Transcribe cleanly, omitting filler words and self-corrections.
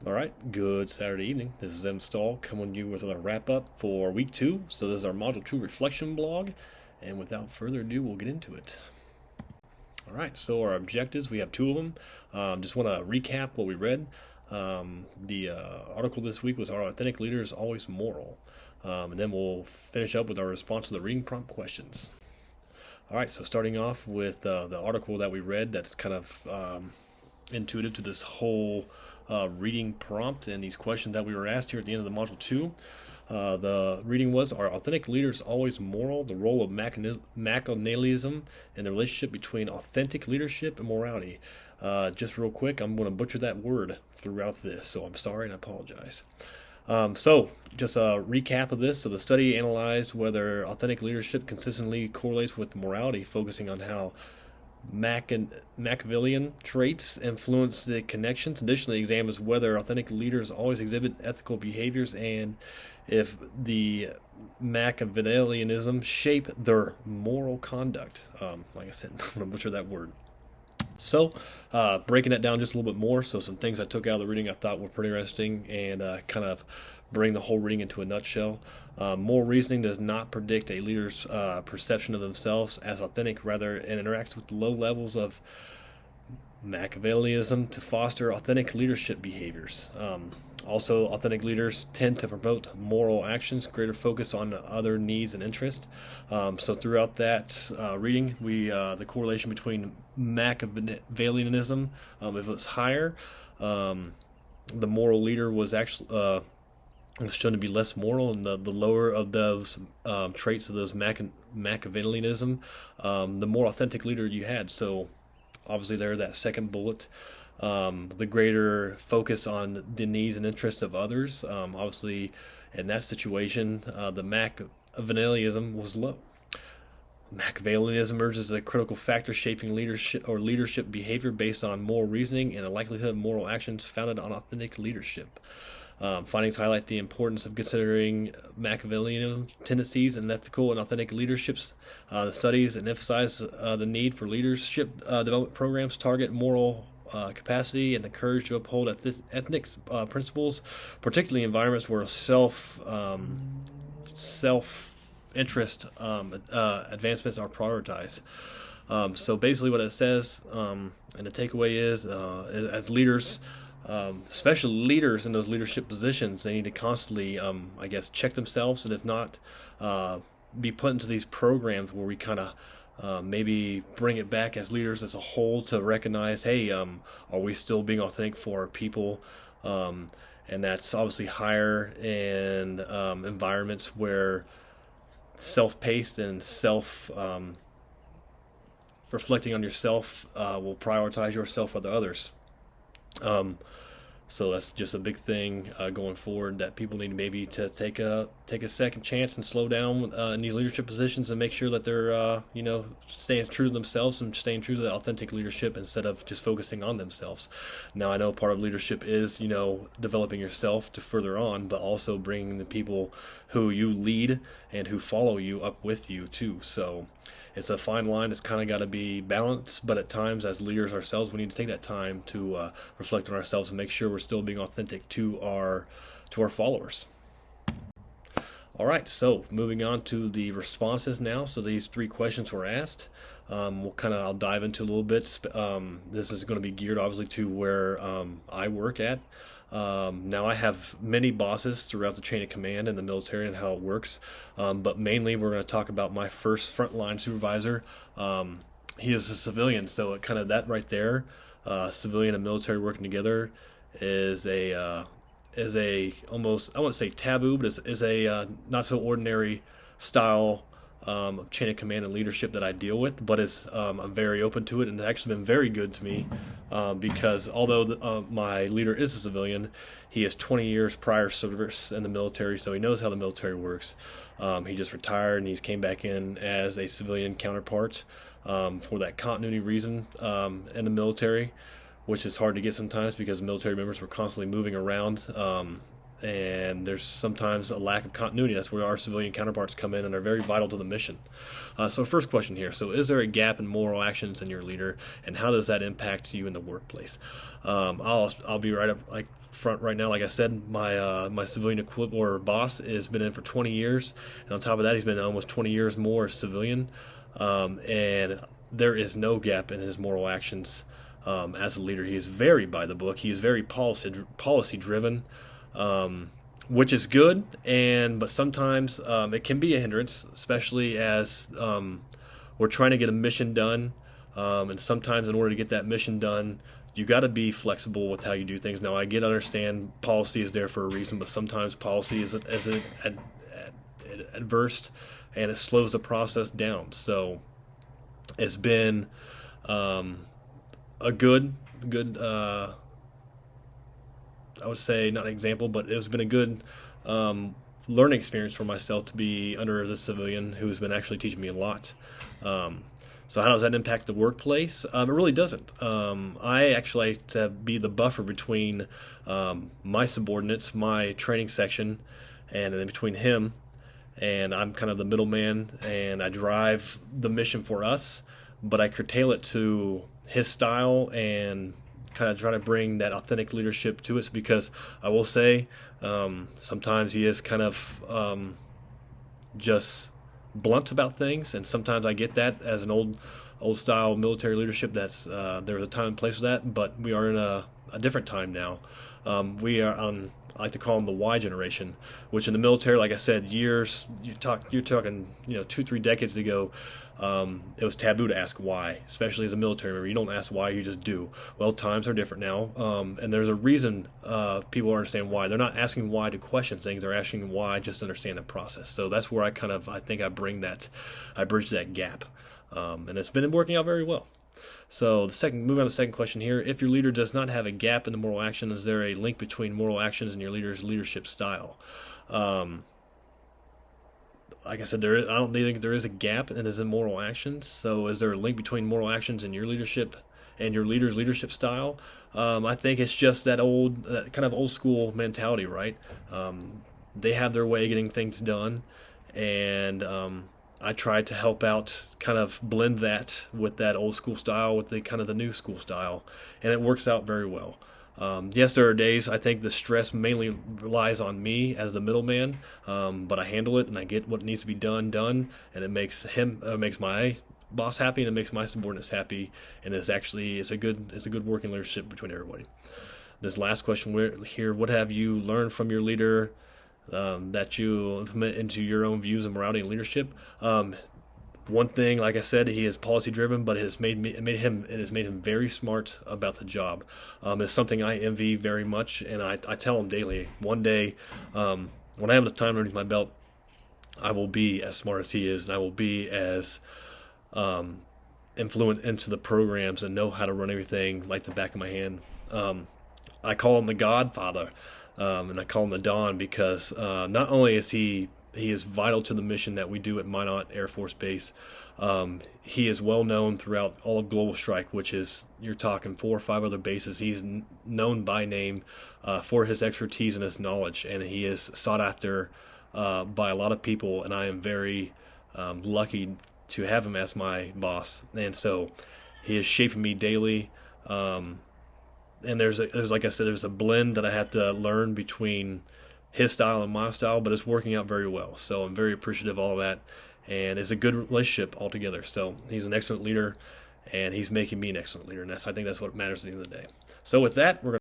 All right, good Saturday evening. This is Install coming to you with a wrap up for week 2. So this is our Module 2 reflection blog, and without further ado, we'll get into it. All right, so our objectives, we have 2 of them. Just want to recap what we read. The article this week was, "Are authentic leaders always moral?" And then we'll finish up with our response to the reading prompt questions. All right, so starting off with the article that we read that's kind of intuitive to this whole reading prompt and these questions that we were asked here at the end of the Module 2. The reading was, "Are authentic leaders always moral? The role of Machiavellianism and the relationship between authentic leadership and morality." Just real quick, I'm going to butcher that word throughout this, so I'm sorry and I apologize. So, just a recap of this. So the study analyzed whether authentic leadership consistently correlates with morality, focusing on how Machiavellian traits influence the connections. Additionally, examines whether authentic leaders always exhibit ethical behaviors and if the Machiavellianism shape their moral conduct. Like I said, I'm going to butcher that word. So, breaking that down just a little bit more, so some things I took out of the reading I thought were pretty interesting and kind of bring the whole reading into a nutshell. Moral reasoning does not predict a leader's perception of themselves as authentic, rather it interacts with low levels of Machiavellianism to foster authentic leadership behaviors. Also, authentic leaders tend to promote moral actions, greater focus on other needs and interests. So throughout that reading, the correlation between Machiavellianism, if it was higher, the moral leader was actually was shown to be less moral, and the lower of those traits of those Machiavellianism, the more authentic leader you had. So obviously there, that second bullet, the greater focus on the needs and interests of others. Obviously, in that situation, the Machiavellianism was low. Machiavellianism emerges as a critical factor shaping leadership behavior based on moral reasoning and the likelihood of moral actions founded on authentic leadership. Findings highlight the importance of considering Machiavellian tendencies in ethical and authentic leaderships. The studies and emphasize the need for leadership development programs target moral capacity and the courage to uphold ethnic principles, particularly in environments where self-interest advancements are prioritized. So basically what it says, and the takeaway is, as leaders, especially leaders in those leadership positions, they need to constantly, check themselves, and if not, be put into these programs where we kind of maybe bring it back as leaders as a whole to recognize, hey, are we still being authentic for our people? And that's obviously higher in environments where self-paced and reflecting on yourself will prioritize yourself over others. So that's just a big thing going forward, that people need maybe to take a second chance and slow down in these leadership positions and make sure that they're staying true to themselves and staying true to the authentic leadership instead of just focusing on themselves. Now I know part of leadership is developing yourself to further on, but also bringing the people who you lead and who follow you up with you too. So it's a fine line. It's kind of got to be balanced, but at times as leaders ourselves, we need to take that time to reflect on ourselves and make sure we're still being authentic to our followers. All right, so moving on to the responses now. So these 3 questions were asked. I'll dive into a little bit. This is going to be geared obviously to where I work at. Now I have many bosses throughout the chain of command in the military and how it works, but mainly we're going to talk about my first frontline supervisor. He is a civilian, so it kind of that right there, civilian and military working together is a almost, I wouldn't say taboo, but is a not so ordinary style of chain of command and leadership that I deal with, but I'm very open to it, and it's actually been very good to me because although my leader is a civilian, he has 20 years prior service in the military, so he knows how the military works. He just retired and he's came back in as a civilian counterpart for that continuity reason in the military, which is hard to get sometimes because military members were constantly moving around and there's sometimes a lack of continuity. That's where our civilian counterparts come in and are very vital to the mission. So first question here, so is there a gap in moral actions in your leader, and how does that impact you in the workplace? I'll be right up like front right now. Like I said, my civilian equivalent or boss has been in for 20 years, and on top of that, he's been almost 20 years more as civilian, and there is no gap in his moral actions. As a leader, he is very by the book. He is very policy driven, which is good, but sometimes it can be a hindrance, especially as we're trying to get a mission done, and sometimes in order to get that mission done, you got to be flexible with how you do things. Now, I understand policy is there for a reason, but sometimes policy is adverse, and it slows the process down. So it's been a good I would say not an example, but it's been a good learning experience for myself to be under the civilian who's been actually teaching me a lot. So how does that impact the workplace? It really doesn't. I actually like to be the buffer between my subordinates, my training section, and then between him, and I'm kind of the middleman, and I drive the mission for us, but I curtail it to his style and kind of try to bring that authentic leadership to us, because I will say sometimes he is kind of just blunt about things, and sometimes I get that as an old style military leadership. That's there was a time and place for that, but we are in a different time now. We are on, I like to call them the Y generation, which in the military, like I said, you're talking 2-3 decades ago, it was taboo to ask why, especially as a military member. You don't ask why, you just do. Well, times are different now, and there's a reason people understand why. They're not asking why to question things, they're asking why just to understand the process. So that's where I think I bridge that gap, and it's been working out very well. So moving on to the second question here. If your leader does not have a gap in the moral action, is there a link between moral actions and your leader's leadership style? Like I said, I don't think there is a gap in his moral actions. So is there a link between moral actions and your leadership and your leader's leadership style? I think it's just that kind of old school mentality, right? They have their way of getting things done, and I tried to help out, kind of blend that with that old school style with the kind of the new school style, and it works out very well. Yes, there are days I think the stress mainly relies on me as the middleman, but I handle it and I get what needs to be done, and it makes my boss happy, and it makes my subordinates happy, and it's a good working relationship between everybody. This last question here: what have you learned from your leader that you implement into your own views of morality and leadership? One thing, like I said, he is policy driven, but it has made him very smart about the job. It's something I envy very much, and I tell him daily. One day, when I have the time underneath my belt, I will be as smart as he is, and I will be as influent into the programs and know how to run everything like the back of my hand. I call him the Godfather, and I call him the Don, because not only is he is vital to the mission that we do at Minot Air Force Base. He is well known throughout all of Global Strike, which is, you're talking 4 or 5 other bases. He's known by name for his expertise and his knowledge, and he is sought after by a lot of people, and I am very lucky to have him as my boss. And so he is shaping me daily. And there's like I said, there's a blend that I have to learn between his style and my style, but it's working out very well. So I'm very appreciative of all that, and it's a good relationship altogether. So he's an excellent leader, and he's making me an excellent leader, and I think that's what matters at the end of the day. So with that, we're going